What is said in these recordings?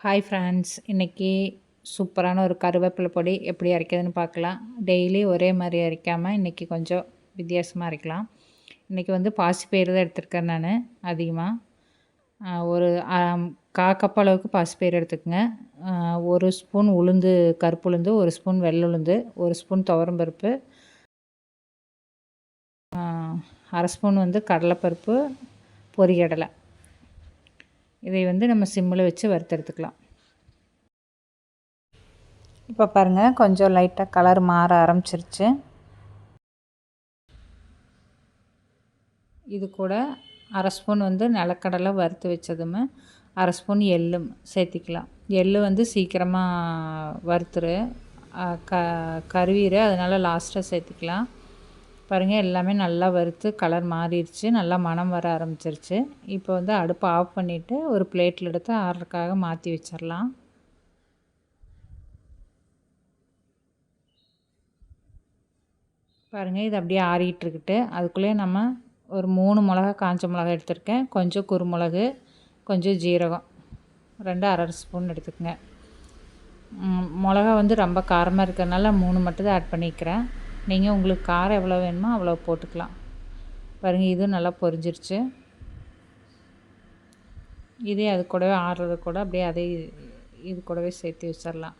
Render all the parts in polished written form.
Hi friends, இன்றைக்கி சூப்பரான ஒரு கருவேப்பிலை பொடி எப்படி அரைக்கிறதுன்னு பார்க்கலாம். டெய்லி ஒரே மாதிரி அரைக்காமல் இன்றைக்கி கொஞ்சம் வித்தியாசமாக அரைக்கலாம். இன்றைக்கி வந்து பாசிப்பயிறு தான் எடுத்துருக்கேன் நான். அதிகமாக ஒரு கப் அளவுக்கு பாசிப்பயிறு எடுத்துக்கோங்க. 1 ஸ்பூன் உளுந்து, கருப்பு உளுந்து, 1 ஸ்பூன் வெள்ளை உளுந்து, 1 ஸ்பூன் துவரம்பருப்பு, 1/2 ஸ்பூன் வந்து கடலைப்பருப்பு, பொரிகடலை. இதை வந்து நம்ம சிம்மில் வச்சு வறுத்தெடுத்துக்கலாம். இப்போ பாருங்கள், கொஞ்சம் லைட்டாக கலர் மாற ஆரம்பிச்சிருச்சு. இது கூட 1/2 ஸ்பூன் வந்து நிலக்கடலை வறுத்து வச்சதுமே 1/2 ஸ்பூன் எள்ளும் சேர்த்திக்கலாம். எள் வந்து சீக்கிரமாக வறுத்துரு கருவீரை, அதனால் லாஸ்ட்டாக சேர்த்திக்கலாம். பாருங்கள், எல்லாமே நல்லா வறுத்து கலர் மாறிடுச்சு, நல்லா மணம் வர ஆரம்பிச்சிருச்சு. இப்போ வந்து அடுப்பை ஆஃப் பண்ணிவிட்டு ஒரு பிளேட்டில் எடுத்து ஆறுறதுக்காக மாற்றி வச்சிடலாம். பாருங்கள், இது அப்படியே ஆறிட்டுருக்கிட்டு அதுக்குள்ளேயே நம்ம ஒரு 3 மிளகா, காஞ்ச மிளகா எடுத்துருக்கேன். கொஞ்சம் குருமிளகு, கொஞ்சம் ஜீரகம், 2 1/2 ஸ்பூன் எடுத்துக்கோங்க. மிளகா வந்து ரொம்ப காரமாக இருக்கிறதுனால 3 மட்டும் தான் ஆட் பண்ணிக்கிறேன். நீங்கள் உங்களுக்கு காரம் எவ்வளோ வேணுமோ அவ்வளோ போட்டுக்கலாம். பாருங்கள், இதுவும் நல்லா பொரிஞ்சிருச்சு. இதே அது கூடவே ஆறுறது கூட அப்படியே அதே இது கூடவே சேர்த்து வச்சிடலாம்.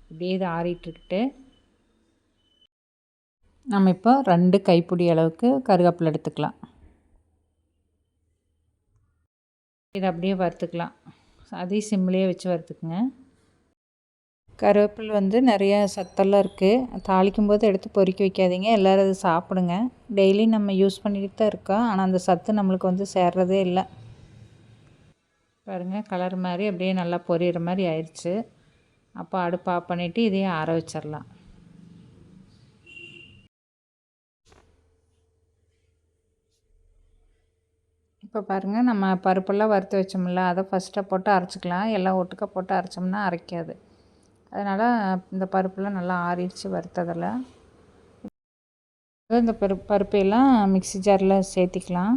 அப்படியே இது ஆறிட்டுருக்கிட்டு நம்ம இப்போ 2 கைப்பிடி அளவுக்கு கருவேப்பிலை எடுத்துக்கலாம். இதை அப்படியே வறுத்துக்கலாம். அதையும் சிம்லேயே வச்சு வறுத்துக்குங்க. கருவேப்பிலை வந்து நிறைய சத்தெல்லாம் இருக்குது. தாளிக்கும் போது எடுத்து பொறிக்க வைக்காதீங்க, எல்லோரும் அதை சாப்பிடுங்க. டெய்லி நம்ம யூஸ் பண்ணிக்கிட்டு தான் இருக்கோம், ஆனால் அந்த சத்து நம்மளுக்கு வந்து சேர்றதே இல்லை. பாருங்கள், கலர் மாதிரி அப்படியே நல்லா பொரியிற மாதிரி ஆயிடுச்சு. அப்போ அடுப்பு ஆஃப் பண்ணிவிட்டு இதையும் ஆற வச்சிடலாம். இப்போ பாருங்கள், நம்ம பருப்பெல்லாம் வறுத்து வச்சோம்ல, அதை ஃபஸ்ட்டாக போட்டு அரைச்சிக்கலாம். எல்லாம் ஒட்டுக்கா போட்டு அரைச்சோம்னா அரைக்காது. அதனால் இந்த பருப்பெல்லாம் நல்லா ஆறிடுச்சு வறுத்ததில். இந்த பருப்பையெல்லாம் மிக்ஸி ஜாரில் சேர்த்திக்கலாம்.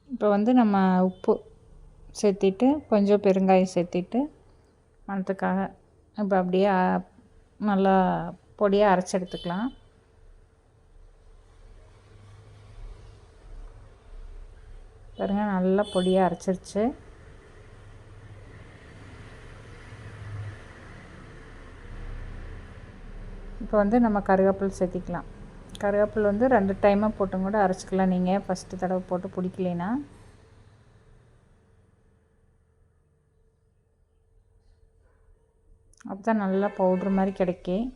இப்போ வந்து நம்ம உப்பு சேர்த்திட்டு கொஞ்சம் பெருங்காயம் சேர்த்திட்டு மணத்துக்காக இப்போ அப்படியே நல்லா பொடியாக அரைச்சி எடுத்துக்கலாம். பாருங்கள், நல்லா பொடியாக அரைச்சிருச்சு. இப்போ வந்து நம்ம கருவேப்பிலை சேர்த்திக்கலாம். கருவேப்பிலை வந்து 2 டைமாக போட்டும் கூட அரைச்சிக்கலாம். நீங்கள் ஃபஸ்ட்டு தடவை போட்டு பிடிக்கலைன்னா. அப்போ தான் நல்லா பவுட்ரு மாதிரி கிடைக்கும்.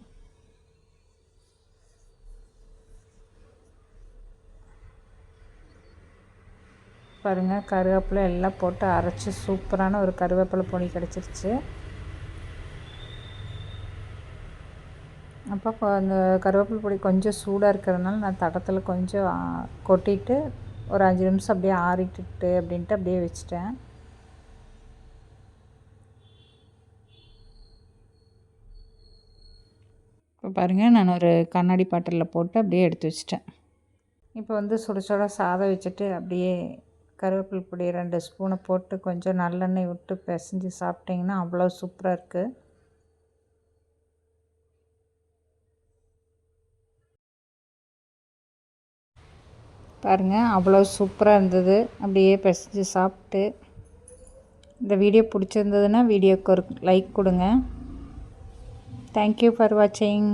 பாருங்கள், கருவேப்பிலை எல்லாம் போட்டு அரைச்சி சூப்பரான ஒரு கருவேப்பிலை பொடி கிடச்சிருச்சு. அப்போ அந்த கருவேப்பிலை பொடி கொஞ்சம் சூடாக இருக்கிறதுனால நான் தட்டத்தில் கொஞ்சம் கொட்டிட்டு ஒரு 5 நிமிஷம் அப்படியே ஆறிட்டுட்டு அப்படின்ட்டு அப்படியே வச்சிட்டேன். இப்போ பாருங்கள், நான் ஒரு கண்ணாடி பாட்டிலில் போட்டு அப்படியே எடுத்து வச்சிட்டேன். இப்போ வந்து சுட சுட சாதம் வச்சுட்டு அப்படியே கருவேப்பிலை பொடி 2 ஸ்பூனை போட்டு கொஞ்சம் நல்லெண்ணெய் விட்டு பிசைஞ்சு சாப்பிட்டிங்கன்னா அவ்வளோ சூப்பராக இருக்குது. பாருங்கள், அவ்வளோ சூப்பராக இருந்தது. அப்படியே பிசைஞ்சு சாப்பிட்டு. இந்த வீடியோ பிடிச்சிருந்ததுன்னா வீடியோக்கு ஒரு லைக் கொடுங்க. தேங்க்யூ ஃபார் வாட்சிங்.